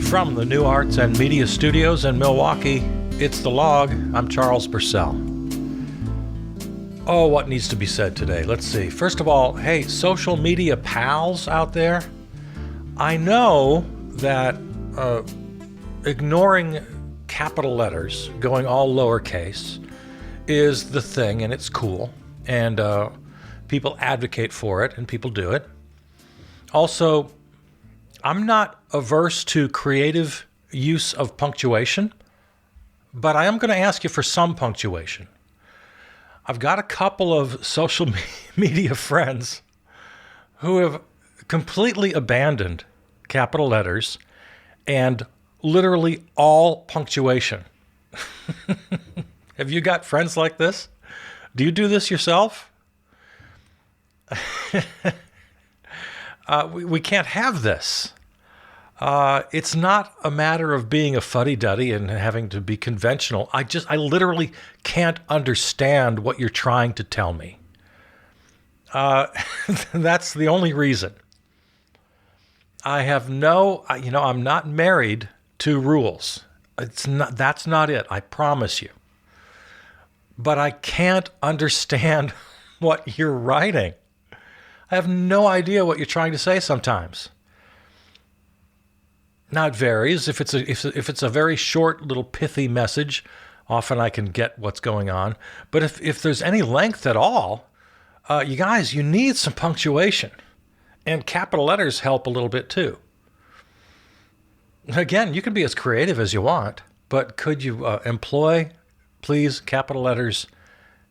From the New Arts and Media Studios in Milwaukee, it's The Log. I'm Charles Purcell. Oh, what needs to be said today? Let's see. First of all, hey, social media pals out there, I know that ignoring capital letters, going all lowercase, is the thing, and it's cool, and people advocate for it, and people do it. Also, I'm not averse to creative use of punctuation, but I am going to ask you for some punctuation. I've got a couple of social media friends who have completely abandoned capital letters and literally all punctuation. Have you got friends like this? Do you do this yourself? We can't have this. It's not a matter of being a fuddy-duddy and having to be conventional. I literally can't understand what you're trying to tell me. That's the only reason. I'm not married to rules. That's not it. I promise you. But I can't understand what you're writing. I have no idea what you're trying to say sometimes. Now it varies. If it's a very short, little pithy message, often I can get what's going on. But if there's any length at all, you guys, you need some punctuation. And capital letters help a little bit too. Again, you can be as creative as you want, but could you employ, please, capital letters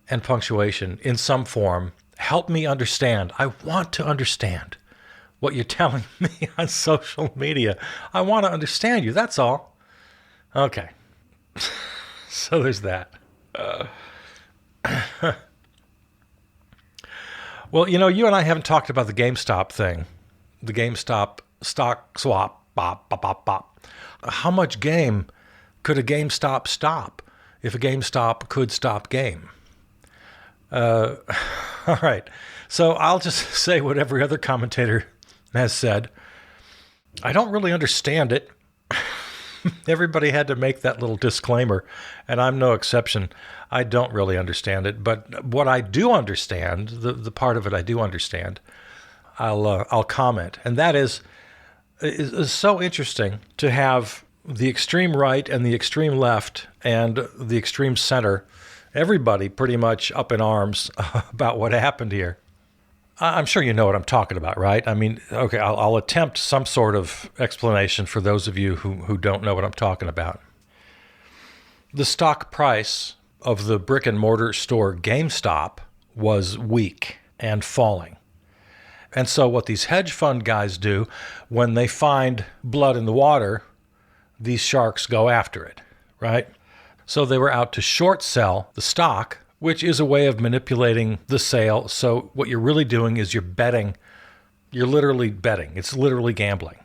and punctuation in some form? Help me understand. I want to understand what you're telling me on social media. I want to understand you. That's all. Okay. So there's that. Well, you and I haven't talked about the GameStop thing. The GameStop stock swap. Bop, bop, bop, bop. How much game could a GameStop stop if a GameStop could stop game? All right. So I'll just say what every other commentator has said. I don't really understand it. Everybody had to make that little disclaimer, and I'm no exception. I don't really understand it, but what I do understand, the part of it I do understand, I'll comment, and that is so interesting to have the extreme right and the extreme left and the extreme center, everybody pretty much up in arms about what happened here. I'm sure you know what I'm talking about, right? I mean, okay, I'll attempt some sort of explanation for those of you who don't know what I'm talking about. The stock price of the brick and mortar store GameStop was weak and falling. And so what these hedge fund guys do, when they find blood in the water, these sharks go after it, right? So they were out to short sell the stock, which is a way of manipulating the sale. So what you're really doing is you're betting. You're literally betting. It's literally gambling.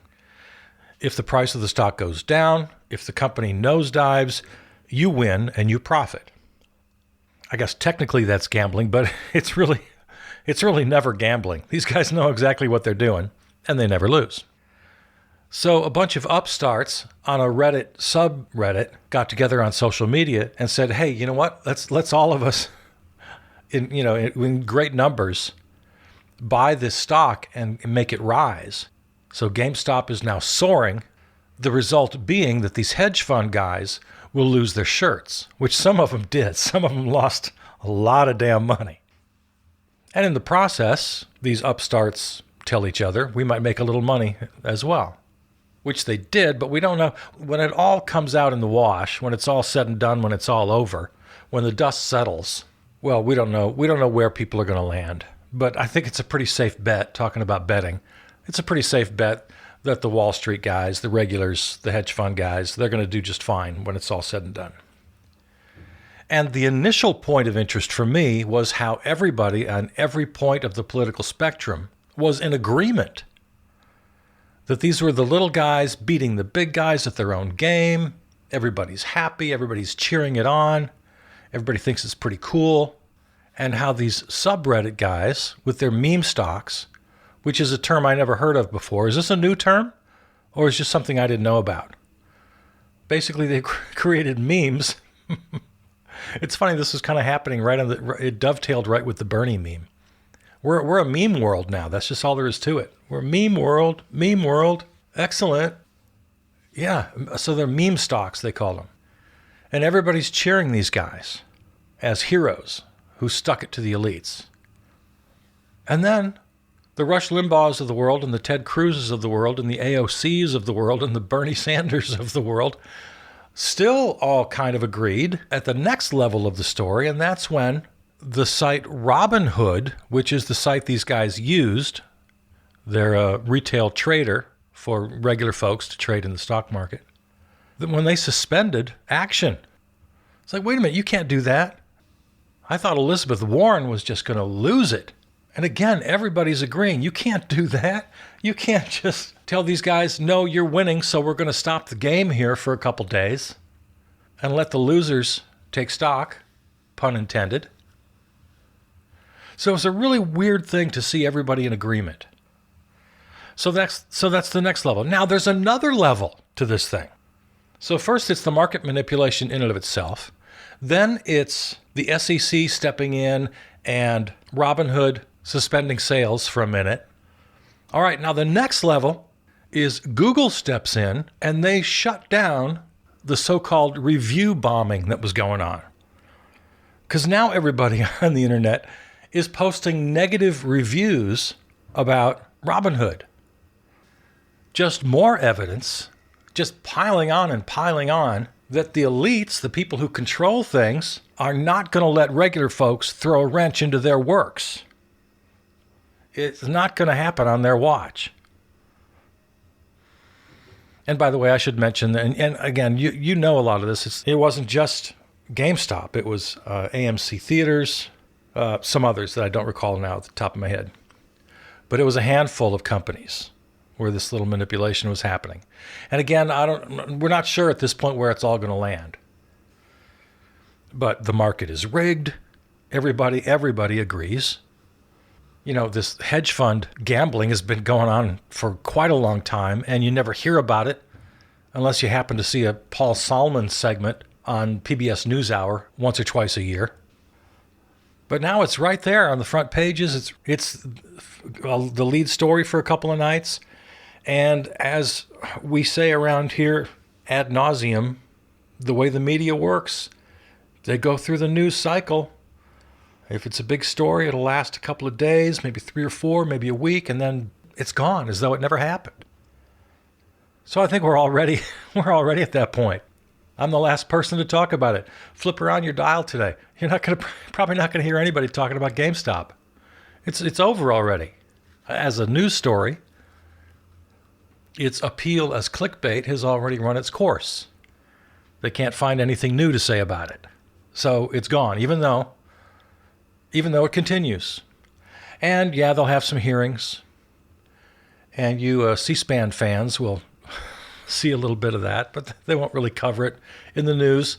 If the price of the stock goes down, if the company nosedives, you win and you profit. I guess technically that's gambling, but it's really never gambling. These guys know exactly what they're doing, and they never lose. So a bunch of upstarts on a Reddit subreddit got together on social media and said, "Hey, you know what? Let's all of us, in great numbers, buy this stock and make it rise." So GameStop is now soaring. The result being that these hedge fund guys will lose their shirts, which some of them did. Some of them lost a lot of damn money. And in the process, these upstarts tell each other, we might make a little money as well. Which they did, but we don't know. When it all comes out in the wash, when it's all said and done, when it's all over, when the dust settles, well, we don't know. We don't know where people are going to land. But I think it's a pretty safe bet, talking about betting. It's a pretty safe bet that the Wall Street guys, the regulars, the hedge fund guys, they're going to do just fine when it's all said and done. And the initial point of interest for me was how everybody on every point of the political spectrum was in agreement that these were the little guys beating the big guys at their own game. Everybody's happy. Everybody's cheering it on. Everybody thinks it's pretty cool. And how these subreddit guys with their meme stocks, which is a term I never heard of before. Is this a new term? Or is it just something I didn't know about? Basically, they created memes. It's funny, this was kind of happening it dovetailed right with the Bernie meme. We're a meme world now. That's just all there is to it. We're a meme world. Excellent. Yeah, so they're meme stocks, they call them. And everybody's cheering these guys as heroes who stuck it to the elites. And then the Rush Limbaughs of the world and the Ted Cruzes of the world and the AOCs of the world and the Bernie Sanders of the world still all kind of agreed at the next level of the story, and that's when the site Robinhood, which is the site these guys used, they're a retail trader for regular folks to trade in the stock market, when they suspended action. It's like, wait a minute, you can't do that. I thought Elizabeth Warren was just going to lose it. And again, everybody's agreeing. You can't do that. You can't just tell these guys, no, you're winning, so we're going to stop the game here for a couple days and let the losers take stock, pun intended. So it's a really weird thing to see everybody in agreement. So that's the next level. Now, there's another level to this thing. So first, it's the market manipulation in and of itself. Then it's the SEC stepping in and Robinhood suspending sales for a minute. All right, now the next level is Google steps in and they shut down the so-called review bombing that was going on. Because now everybody on the internet is posting negative reviews about Robinhood. Just more evidence, just piling on and piling on, that the elites, the people who control things, are not going to let regular folks throw a wrench into their works. It's not going to happen on their watch. And by the way, I should mention, and again, you know a lot of this. It wasn't just GameStop. It was AMC Theaters, some others that I don't recall now at the top of my head. But it was a handful of companies where this little manipulation was happening. And again, we're not sure at this point where it's all going to land. But the market is rigged. Everybody agrees. You know, this hedge fund gambling has been going on for quite a long time, and you never hear about it unless you happen to see a Paul Salmon segment on PBS NewsHour once or twice a year. But now it's right there on the front pages. It's the lead story for a couple of nights. And as we say around here ad nauseum, the way the media works, they go through the news cycle. If it's a big story, it'll last a couple of days, maybe 3 or 4, maybe a week, and then it's gone as though it never happened. So I think we're already at that point. I'm the last person to talk about it. Flip around your dial today. You're probably not going to hear anybody talking about GameStop. It's over already. As a news story, its appeal as clickbait has already run its course. They can't find anything new to say about it. So it's gone, even though it continues. And yeah, they'll have some hearings. And you C-SPAN fans will see a little bit of that, but they won't really cover it in the news,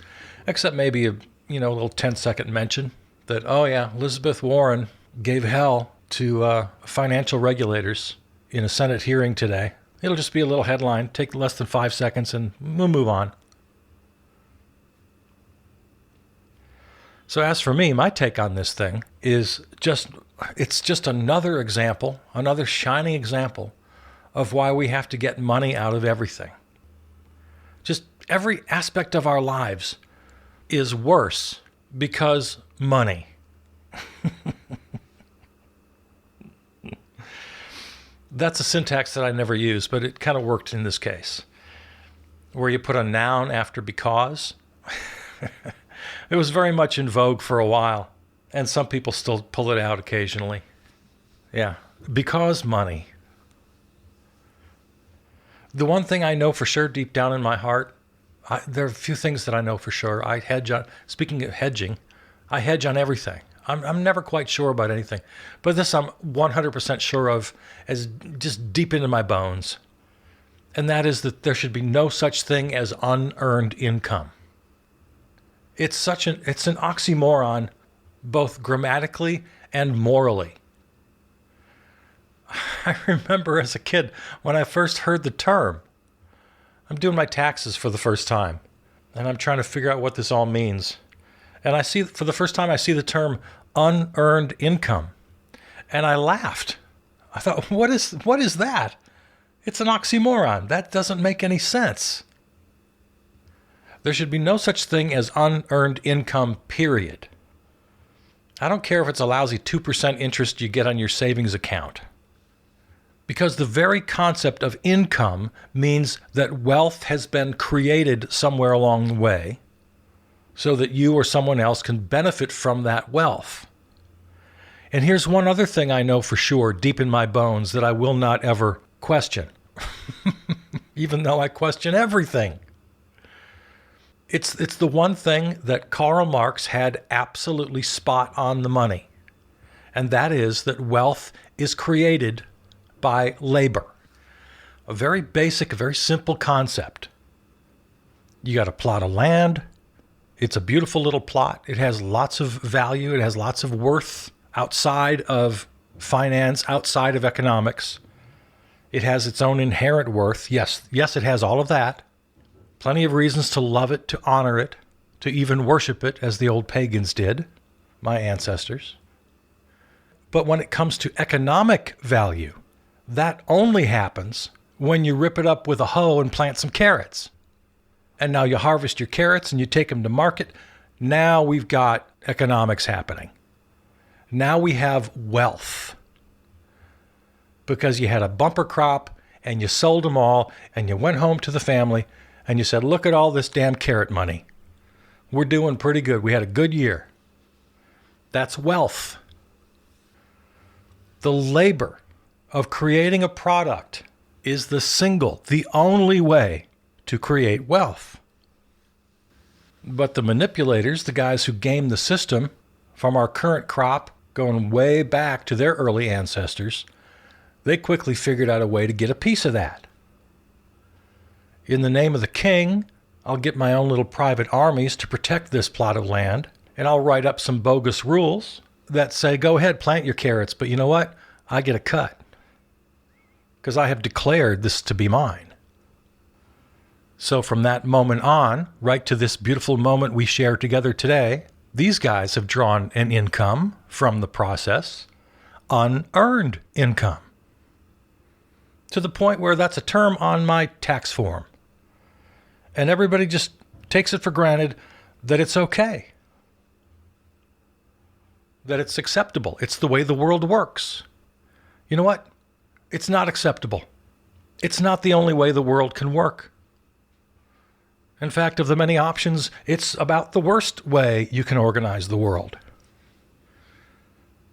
except maybe a little 10-second mention that, oh yeah, Elizabeth Warren gave hell to financial regulators in a Senate hearing today. It'll just be a little headline, take less than 5 seconds, and we'll move on. So as for me, my take on this thing is it's just another example, another shining example of why we have to get money out of everything. Just every aspect of our lives is worse because money. That's a syntax that I never use, but it kind of worked in this case, where you put a noun after because. It was very much in vogue for a while, and some people still pull it out occasionally. Yeah, because money. The one thing I know for sure deep down in my heart, there are a few things that I know for sure. Speaking of hedging, I hedge on everything. I'm never quite sure about anything, but this I'm 100% sure of as just deep into my bones. And that is that there should be no such thing as unearned income. It's an oxymoron, both grammatically and morally. I remember as a kid when I first heard the term. I'm doing my taxes for the first time, and I'm trying to figure out what this all means. And for the first time, I see the term unearned income. And I laughed. I thought, what is that? It's an oxymoron. That doesn't make any sense. There should be no such thing as unearned income, period. I don't care if it's a lousy 2% interest you get on your savings account. Because the very concept of income means that wealth has been created somewhere along the way so that you or someone else can benefit from that wealth. And here's one other thing I know for sure, deep in my bones, that I will not ever question, even though I question everything. It's the one thing that Karl Marx had absolutely spot on the money, and that is that wealth is created by labor. A very basic, a very simple concept. You got a plot of land. It's a beautiful little plot. It has lots of value. It has lots of worth outside of finance, outside of economics. It has its own inherent worth. Yes, it has all of that. Plenty of reasons to love it, to honor it, to even worship it as the old pagans did, my ancestors. But when it comes to economic value, that only happens when you rip it up with a hoe and plant some carrots. And now you harvest your carrots and you take them to market. Now we've got economics happening. Now we have wealth. Because you had a bumper crop and you sold them all and you went home to the family and you said, look at all this damn carrot money. We're doing pretty good. We had a good year. That's wealth. The labor of creating a product is the only way to create wealth. But the manipulators, the guys who game the system from our current crop, going way back to their early ancestors, they quickly figured out a way to get a piece of that. In the name of the king, I'll get my own little private armies to protect this plot of land, and I'll write up some bogus rules that say, go ahead, plant your carrots, but you know what? I get a cut. Because I have declared this to be mine. So from that moment on, right to this beautiful moment we share together today, these guys have drawn an income from the process, unearned income, to the point where that's a term on my tax form. And everybody just takes it for granted that it's okay, that it's acceptable. It's the way the world works. You know what? It's not acceptable. It's not the only way the world can work. In fact, of the many options, it's about the worst way you can organize the world.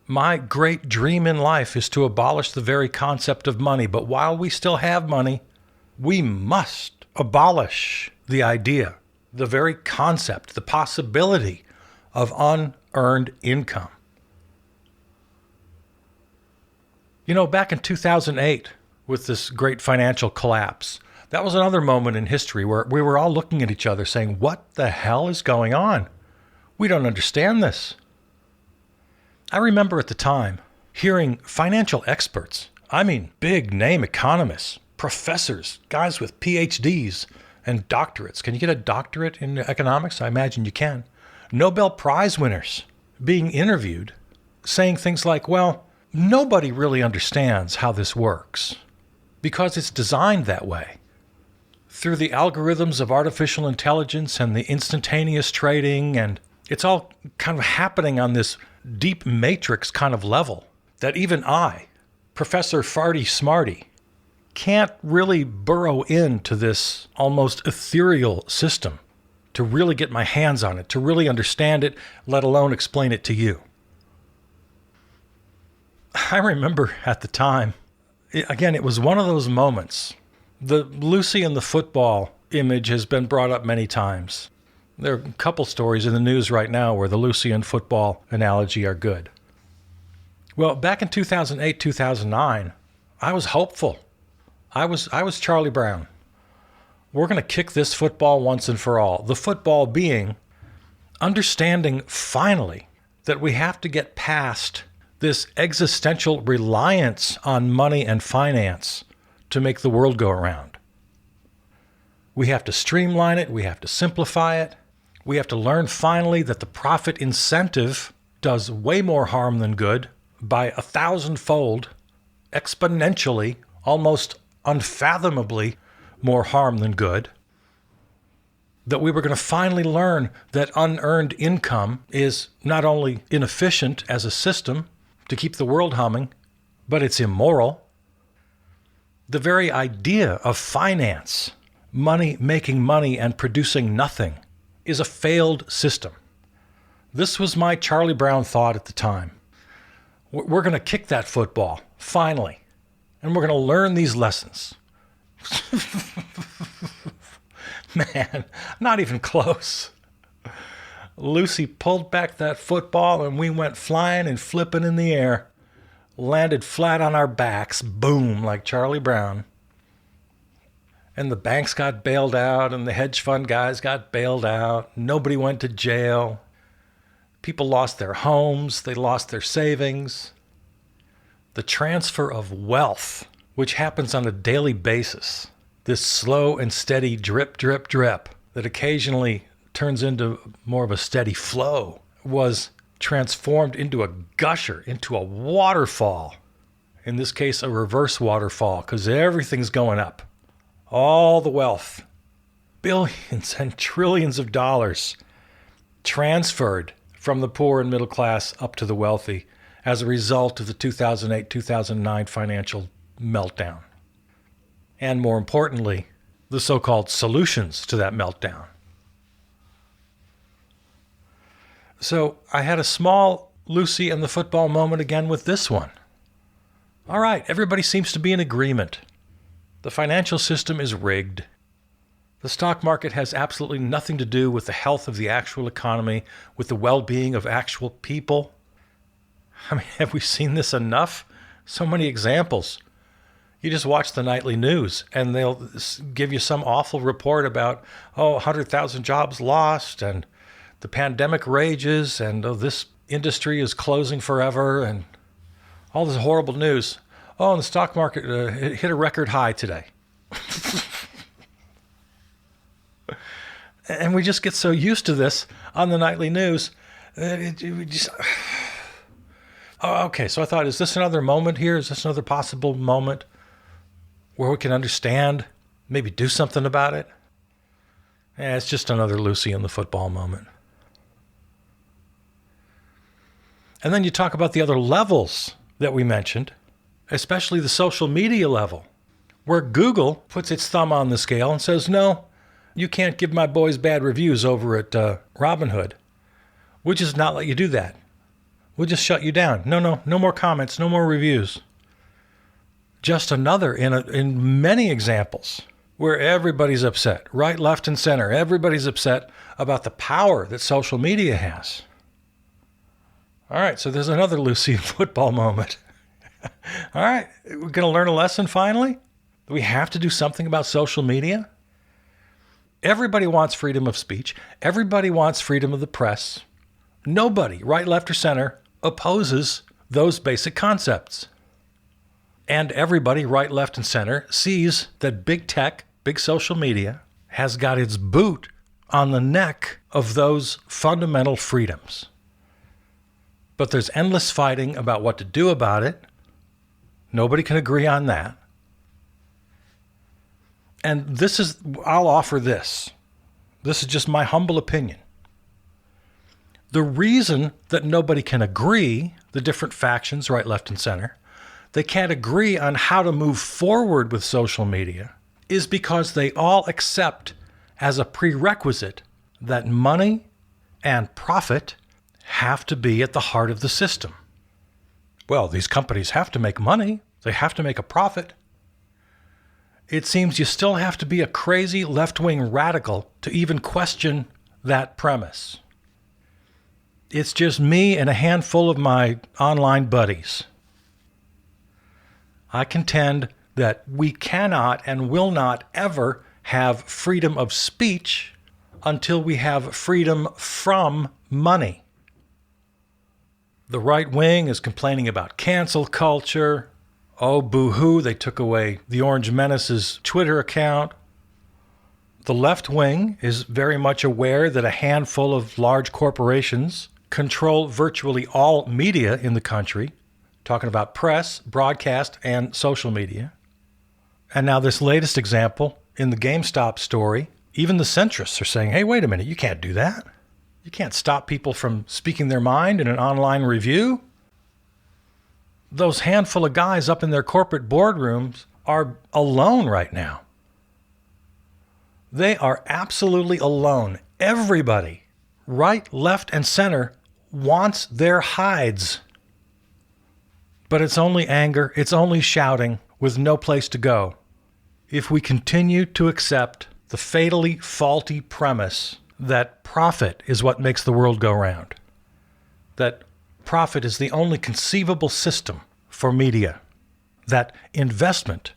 My great dream in life is to abolish the very concept of money, but while we still have money, we must abolish the idea, the very concept, the possibility of unearned income. You know, back in 2008, with this great financial collapse, that was another moment in history where we were all looking at each other saying, what the hell is going on? We don't understand this. I remember at the time hearing financial experts, I mean big name economists, professors, guys with PhDs and doctorates. Can you get a doctorate in economics? I imagine you can. Nobel Prize winners being interviewed saying things like, well, nobody really understands how this works because it's designed that way. Through the algorithms of artificial intelligence and the instantaneous trading, and it's all kind of happening on this deep matrix kind of level that even I, Professor Farty Smarty, can't really burrow into this almost ethereal system to really get my hands on it, to really understand it, let alone explain it to you. I remember at the time, again, it was one of those moments. The Lucy and the football image has been brought up many times. There are a couple stories in the news right now where the Lucy and football analogy are good. Well, back in 2008, 2009, I was hopeful. I was Charlie Brown. We're going to kick this football once and for all. The football being understanding finally that we have to get past this existential reliance on money and finance to make the world go around. We have to streamline it. We have to simplify it. We have to learn finally that the profit incentive does way more harm than good by 1,000-fold, exponentially, almost unfathomably more harm than good. That we were going to finally learn that unearned income is not only inefficient as a system to keep the world humming, but it's immoral. The very idea of finance, money making money and producing nothing, is a failed system. This was my Charlie Brown thought at the time. We're going to kick that football, finally, and we're going to learn these lessons. Man, not even close. Lucy pulled back that football and we went flying and flipping in the air. Landed flat on our backs, boom, like Charlie Brown. And the banks got bailed out and the hedge fund guys got bailed out. Nobody went to jail. People lost their homes. They lost their savings. The transfer of wealth, which happens on a daily basis, this slow and steady drip, drip, drip that occasionally turns into more of a steady flow, was transformed into a gusher, into a waterfall. In this case, a reverse waterfall, because everything's going up. All the wealth, billions and trillions of dollars, transferred from the poor and middle class up to the wealthy as a result of the 2008-2009 financial meltdown. And more importantly, the so-called solutions to that meltdown. So I had a small Lucy and the football moment again with this one. All right, everybody seems to be in agreement. The financial system is rigged. The stock market has absolutely nothing to do with the health of the actual economy, with the well-being of actual people. I mean, have we seen this enough? So many examples. You just watch the nightly news and they'll give you some awful report about, 100,000 jobs lost and the pandemic rages and this industry is closing forever and all this horrible news. And the stock market hit a record high today. And we just get so used to this on the nightly news. Okay, so I thought, is this another moment here? Is this another possible moment where we can understand, maybe do something about it? It's just another Lucy in the football moment. And then you talk about the other levels that we mentioned, especially the social media level, where Google puts its thumb on the scale and says, no, you can't give my boys bad reviews over at Robinhood. We'll just not let you do that. We'll just shut you down. No more comments, no more reviews. Just another in many examples where everybody's upset, right, left, and center. Everybody's upset about the power that social media has. All right, so there's another Lucy football moment. All right, we're going to learn a lesson finally? Do we have to do something about social media? Everybody wants freedom of speech. Everybody wants freedom of the press. Nobody, right, left, or center, opposes those basic concepts. And everybody, right, left, and center, sees that big tech, big social media, has got its boot on the neck of those fundamental freedoms. But there's endless fighting about what to do about it. Nobody can agree on that. And I'll offer this. This is just my humble opinion. The reason that nobody can agree, the different factions, right, left, and center, they can't agree on how to move forward with social media is because they all accept as a prerequisite that money and profit have to be at the heart of the system. Well, these companies have to make money. They have to make a profit. It seems you still have to be a crazy left-wing radical to even question that premise. It's just me and a handful of my online buddies. I contend that we cannot and will not ever have freedom of speech until we have freedom from money. The right wing is complaining about cancel culture. Oh, boo-hoo, they took away the Orange Menace's Twitter account. The left wing is very much aware that a handful of large corporations control virtually all media in the country, talking about press, broadcast, and social media. And now this latest example in the GameStop story, even the centrists are saying, hey, wait a minute, you can't do that. You can't stop people from speaking their mind in an online review. Those handful of guys up in their corporate boardrooms are alone right now. They are absolutely alone. Everybody, right, left, and center, wants their hides. But it's only anger, it's only shouting with no place to go. If we continue to accept the fatally faulty premise that profit is what makes the world go round, that profit is the only conceivable system for media, that investment,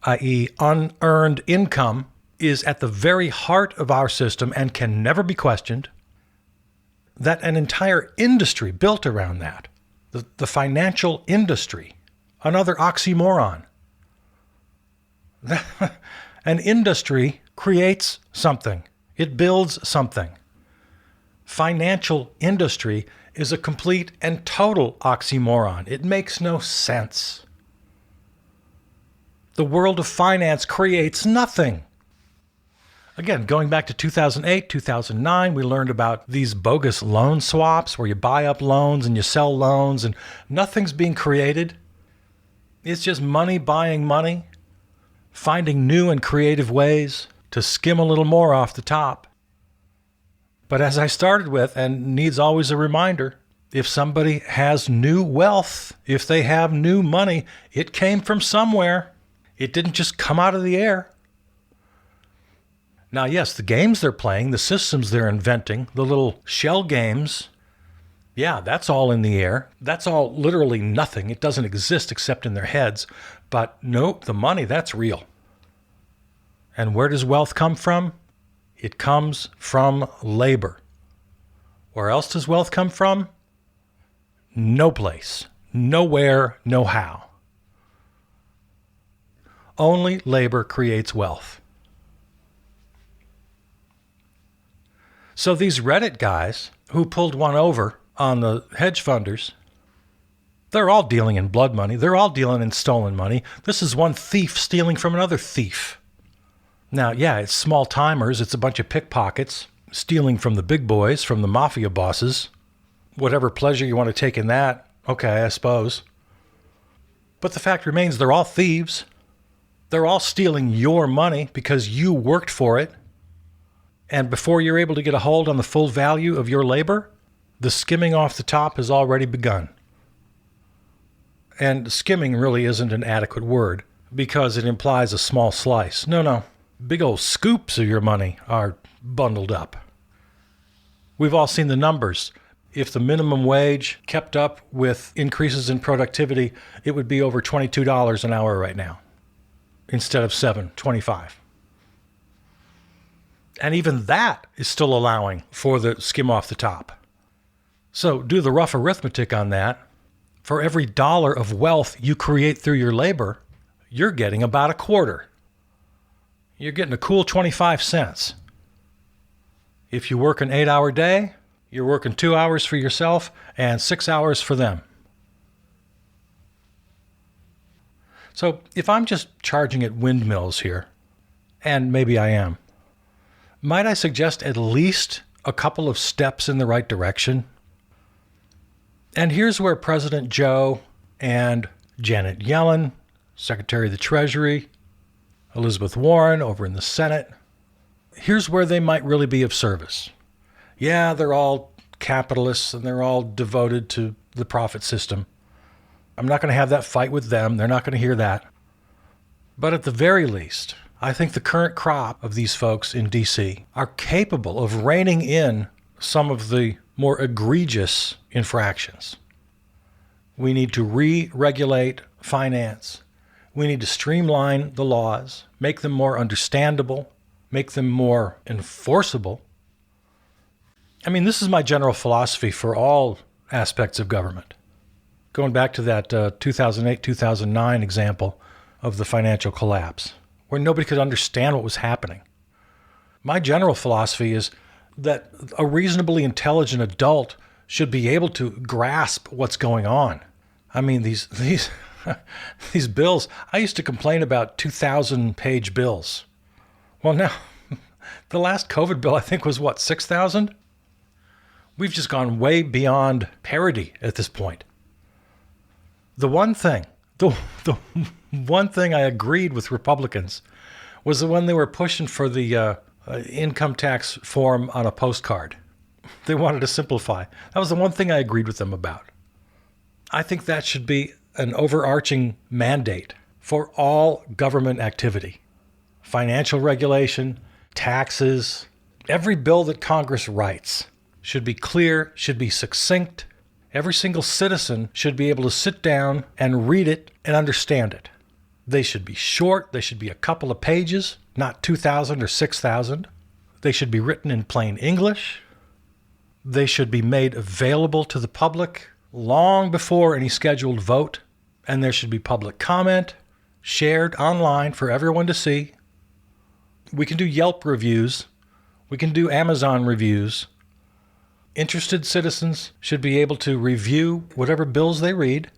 i.e. unearned income, is at the very heart of our system and can never be questioned, that an entire industry built around that, the financial industry, another oxymoron. An industry creates something. It builds something. Financial industry is a complete and total oxymoron. It makes no sense. The world of finance creates nothing. Again, going back to 2008, 2009, we learned about these bogus loan swaps where you buy up loans and you sell loans and nothing's being created. It's just money buying money, finding new and creative ways to skim a little more off the top. But as I started with, and needs always a reminder, if somebody has new wealth, if they have new money, it came from somewhere. It didn't just come out of the air. Now, yes, the games they're playing, the systems they're inventing, the little shell games, yeah, that's all in the air. That's all literally nothing. It doesn't exist except in their heads. But no, the money, that's real. And where does wealth come from? It comes from labor. Where else does wealth come from? No place, nowhere, no how. Only labor creates wealth. So these Reddit guys who pulled one over on the hedge funders, they're all dealing in blood money. They're all dealing in stolen money. This is one thief stealing from another thief. Now, yeah, it's small timers. It's a bunch of pickpockets stealing from the big boys, from the mafia bosses. Whatever pleasure you want to take in that, okay, I suppose. But the fact remains they're all thieves. They're all stealing your money because you worked for it. And before you're able to get a hold on the full value of your labor, the skimming off the top has already begun. And skimming really isn't an adequate word because it implies a small slice. No. Big old scoops of your money are bundled up. We've all seen the numbers. If the minimum wage kept up with increases in productivity, it would be over $22 an hour right now instead of $7.25. And even that is still allowing for the skim off the top. So do the rough arithmetic on that. For every dollar of wealth you create through your labor, you're getting about a quarter. You're getting a cool 25 cents. If you work an 8-hour day, you're working 2 hours for yourself and 6 hours for them. So if I'm just charging at windmills here, and maybe I am, might I suggest at least a couple of steps in the right direction? And here's where President Joe and Janet Yellen, Secretary of the Treasury, Elizabeth Warren over in the Senate, here's where they might really be of service. Yeah, they're all capitalists and they're all devoted to the profit system. I'm not going to have that fight with them. They're not going to hear that. But at the very least, I think the current crop of these folks in D.C. are capable of reining in some of the more egregious infractions. We need to re-regulate finance. We need to streamline the laws, make them more understandable, make them more enforceable. I mean, this is my general philosophy for all aspects of government. Going back to that 2008-2009 example of the financial collapse, where nobody could understand what was happening. My general philosophy is that a reasonably intelligent adult should be able to grasp what's going on. I mean, these these bills, I used to complain about 2,000-page bills. Well, now, the last COVID bill, I think, was what, 6,000? We've just gone way beyond parody at this point. The one thing I agreed with Republicans was when they were pushing for the income tax form on a postcard. They wanted to simplify. That was the one thing I agreed with them about. I think that should be an overarching mandate for all government activity. Financial regulation, taxes, every bill that Congress writes should be clear, should be succinct. Every single citizen should be able to sit down and read it and understand it. They should be short. They should be a couple of pages, not 2,000 or 6,000. They should be written in plain English. They should be made available to the public long before any scheduled vote. And there should be public comment, shared online for everyone to see. We can do Yelp reviews. We can do Amazon reviews. Interested citizens should be able to review whatever bills they read,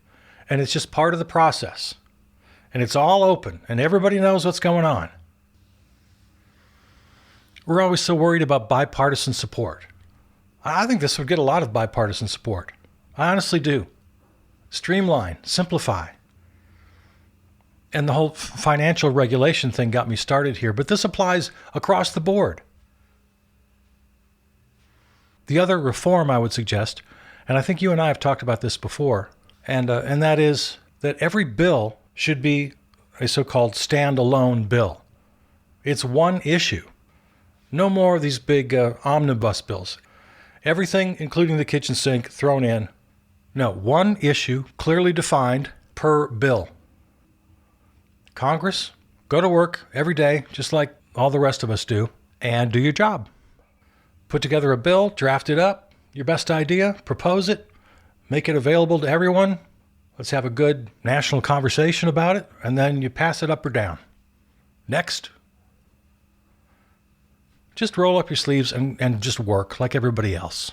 and it's just part of the process. And it's all open, and everybody knows what's going on. We're always so worried about bipartisan support. I think this would get a lot of bipartisan support. I honestly do. Streamline, simplify. And the whole financial regulation thing got me started here, but this applies across the board. The other reform I would suggest, and I think you and I have talked about this before, and that is that every bill should be a so-called standalone bill. It's one issue. No more of these big omnibus bills. Everything, including the kitchen sink, thrown in. No, one issue, clearly defined per bill. Congress, go to work every day, just like all the rest of us do, and do your job. Put together a bill, draft it up, your best idea, propose it, make it available to everyone. Let's have a good national conversation about it, and then you pass it up or down. Next. Just roll up your sleeves and just work like everybody else.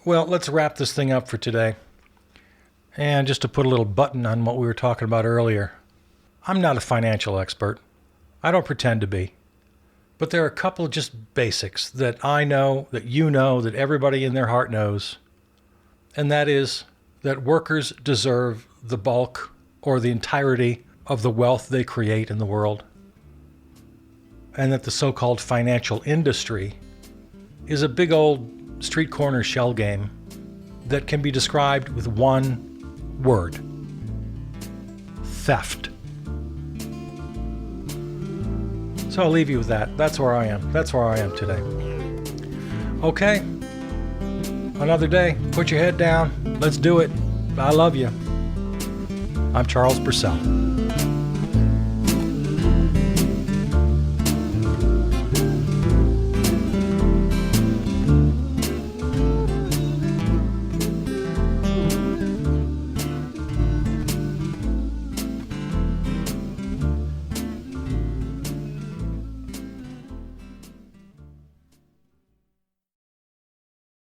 Well, let's wrap this thing up for today. And just to put a little button on what we were talking about earlier, I'm not a financial expert. I don't pretend to be. But there are a couple of just basics that I know, that you know, that everybody in their heart knows. And that is that workers deserve the bulk or the entirety of the wealth they create in the world. And that the so-called financial industry is a big old street corner shell game that can be described with one word: theft. So I'll leave you with that. That's where I am. That's where I am today. Okay. Another day. Put your head down. Let's do it. I love you. I'm Charles Purcell.